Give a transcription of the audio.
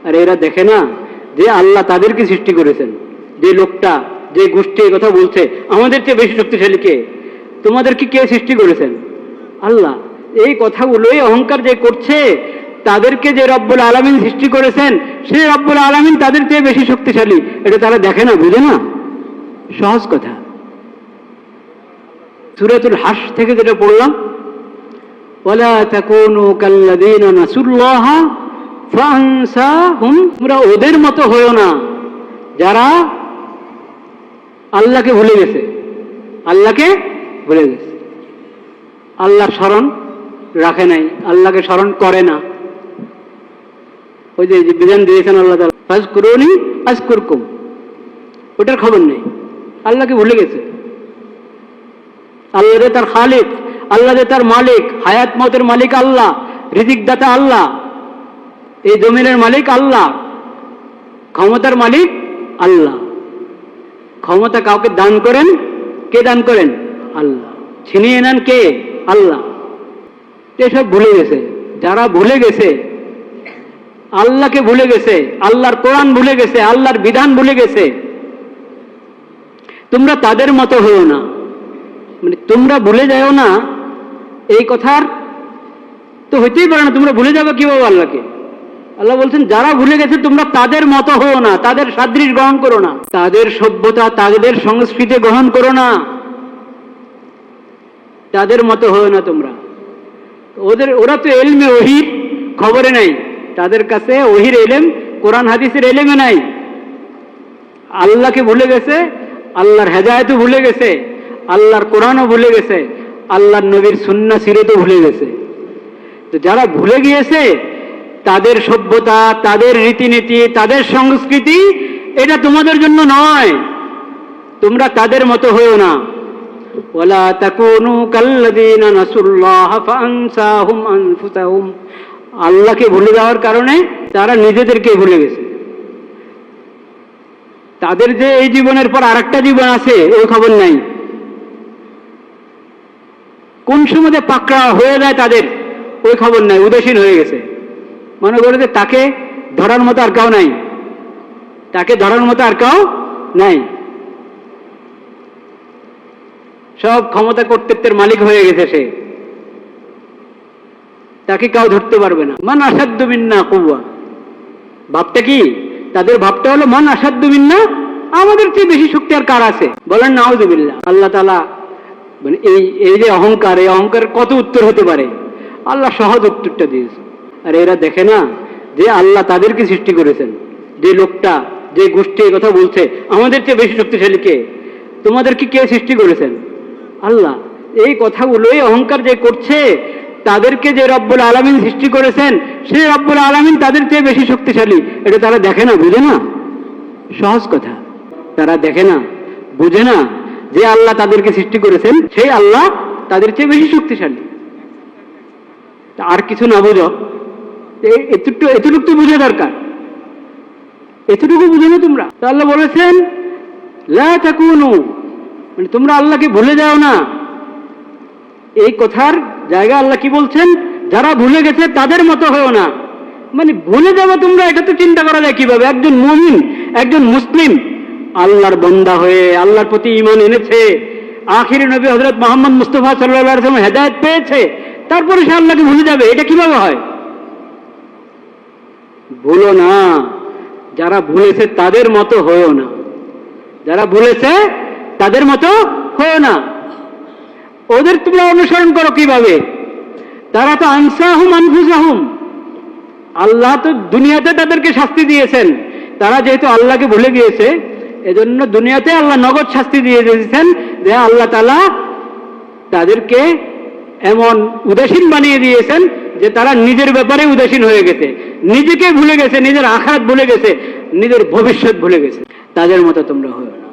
আর এরা দেখে না যে আল্লাহ তাদেরকে সৃষ্টি করেছেন। যে লোকটা, যে গোষ্ঠী এই কথা বলছে আমাদের চেয়ে বেশি শক্তিশালী কে, তোমাদেরকে কে সৃষ্টি করেছেন? আল্লাহ। এই কথাগুলোই অহংকার যে করছে, তাদেরকে যে রব্বুল আলামিন সৃষ্টি করেছেন সেই রব্বুল আলামিন তাদের চেয়ে বেশি শক্তিশালী, এটা তারা দেখে না, বুঝে না। সহজ কথা। সূরাতুল হাশর থেকে যেটা পড়লাম, ওয়ালা তাকুনু কাল্লাযীনা নাসুল্লাহা ফাআনসাহুম, তোমরা ওদের মতো হয়ো না যারা আল্লাহকে ভুলে গেছে। আল্লাহকে ভুলে গেছে, আল্লাহর স্মরণ রাখে নাই, আল্লাহকে স্মরণ করে না। ওই যে বিধান দিয়েছেন আল্লাহ তাআলা, ফাজকুরুনি আযকুরকুম, ওটার খবর নেই, আল্লাহকে ভুলে গেছে। আল্লাহ যে তার খালিক, আল্লাহ যে তার মালিক, হায়াত মতের মালিক আল্লাহ, রিজিক দাতা আল্লাহ, এই জমিনের মালিক আল্লাহ, ক্ষমতার মালিক আল্লাহ। ক্ষমতা কাউকে দান করেন, কে দান করেন? আল্লাহ। ছিনিয়ে নেন কে? আল্লাহ। এসব ভুলে গেছে। যারা ভুলে গেছে, আল্লাহকে ভুলে গেছে, আল্লাহর কোরআন ভুলে গেছে, আল্লাহর বিধান ভুলে গেছে, তোমরা তাদের মতো হও না। মানে তোমরা ভুলে যাও না, এই কথার তো হইতেই পারে না। তোমরা ভুলে যাবে কিভাবে আল্লাহকে? আল্লাহ বলছেন যারা ভুলে গেছে তোমরা তাদের মতো হও না, তাদের সাদৃশ গ্রহণ করো না, তাদের সভ্যতা, তাদের সংস্কৃতি গ্রহণ করো না, তাদের মতো হও না তোমরা। ওরা তো এলমে ওহির খবরে নাই, তাদের কাছে ওহির এলেম, কোরআন হাদিসের এলেমে নাই। আল্লাহকে ভুলে গেছে, আল্লাহর হেদায়েতও ভুলে গেছে, আল্লাহর কোরআনও ভুলে গেছে, আল্লাহর নবীর সুন্নাহ সিরাতও ভুলে গেছে। তো যারা ভুলে গিয়েছে তাদের সভ্যতা, তাদের রীতিনীতি, তাদের সংস্কৃতি, এটা তোমাদের জন্য নয়। তোমরা তাদের মতো হও না। ওয়ালা তাকুনু কাল্লাযীনা নাসুল্লাহা ফাআনসাহুম আনফুসাহুম, আল্লাহকে ভুলে যাওয়ার কারণে তারা নিজেদেরকে ভুলে গেছে। তাদের যে এই জীবনের পর আরেকটা জীবন আছে ওই খবর নাই। কোন সময় পাকড়া হয়ে যায় তাদের ওই খবর নাই, উদাসীন হয়ে গেছে। মনে করে যে তাকে ধরার মতো আর কেউ নাই, তাকে ধরার মতো আর কেউ নাই। সব ক্ষমতা কর্তৃত্বের মালিক হয়ে গেছে সে, তাকে কেউ ধরতে পারবে না। মান আসাদ্দু মিন্না কুওয়া, ভাবটা কি? তাদের ভাবটা হলো মান আসাদ্দু মিন্না, আমাদের চেয়ে বেশি শক্তি আর কার আছে? বলেন নাউযুবিল্লাহ। আল্লাহ তাআলা মানে এই যে অহংকার, এই অহংকারের কত উত্তর হতে পারে, আল্লাহ সহজ উত্তরটা দিয়েছে। আর এরা দেখে না যে আল্লাহ তাদেরকে সৃষ্টি করেছেন। যে লোকটা, যে গোষ্ঠী এই কথা বলছে আমাদের চেয়ে বেশি শক্তিশালী কে, তোমাদেরকে কে সৃষ্টি করেছেন? আল্লাহ। এই কথাগুলোই অহংকার যে করছে, তাদেরকে যে রব্বুল আলামিন সৃষ্টি করেছেন সেই রব্বুল আলামিন তাদের চেয়ে বেশি শক্তিশালী, এটা তারা দেখে না, বুঝে না। সহজ কথা। তারা দেখে না, বুঝে না যে আল্লাহ তাদেরকে সৃষ্টি করেছেন সেই আল্লাহ তাদের চেয়ে বেশি শক্তিশালী। আর কিছু না বুঝো, এতটুকু তো বুঝা দরকার, এতটুকু বুঝো না তোমরা। তো আল্লাহ বলেছেন লা তাকুনু, মানে তোমরা আল্লাহকে ভুলে যাও না। এই কথার জায়গা আল্লাহ কি বলছেন? যারা ভুলে গেছে তাদের মতো হও না। মানে ভুলে যাবে তোমরা, এটা তো চিন্তা করা যায় কিভাবে? একজন মুমিন, একজন মুসলিম, আল্লাহর বান্দা হয়ে আল্লাহর প্রতি ঈমান এনেছে, আখিরি নবী হযরত মুহাম্মদ মুস্তাফা সাল্লাল্লাহু আলাইহি ওয়াসাল্লাম হেদায়েত পেয়েছে, তারপরে সে আল্লাহকে ভুলে যাবে, এটা কিভাবে হয়? ভুলো না। যারা ভুলেছে তাদের মতো হও না, যারা ভুলেছে তাদের মতো হও না। ওদের তোমরা অনুসরণ করো কিভাবে? তারা তো আনসাহুম আনফুসাহুম, আল্লাহ তো দুনিয়াতে তাদেরকে শাস্তি দিয়েছেন। তারা যেহেতু আল্লাহকে ভুলে গিয়েছে, এজন্য দুনিয়াতে আল্লাহ নগদ শাস্তি দিয়ে দিয়েছেন যে আল্লাহ তাআলা তাদেরকে এমন উদাসীন বানিয়ে দিয়েছেন যে তারা নিজের ব্যাপারে উদাসীন হয়ে গেছে, নিজেকে ভুলে গেছে, নিজের আখিরাত ভুলে গেছে, নিজের ভবিষ্যৎ ভুলে গেছে। তাদের মতো তোমরা হও না।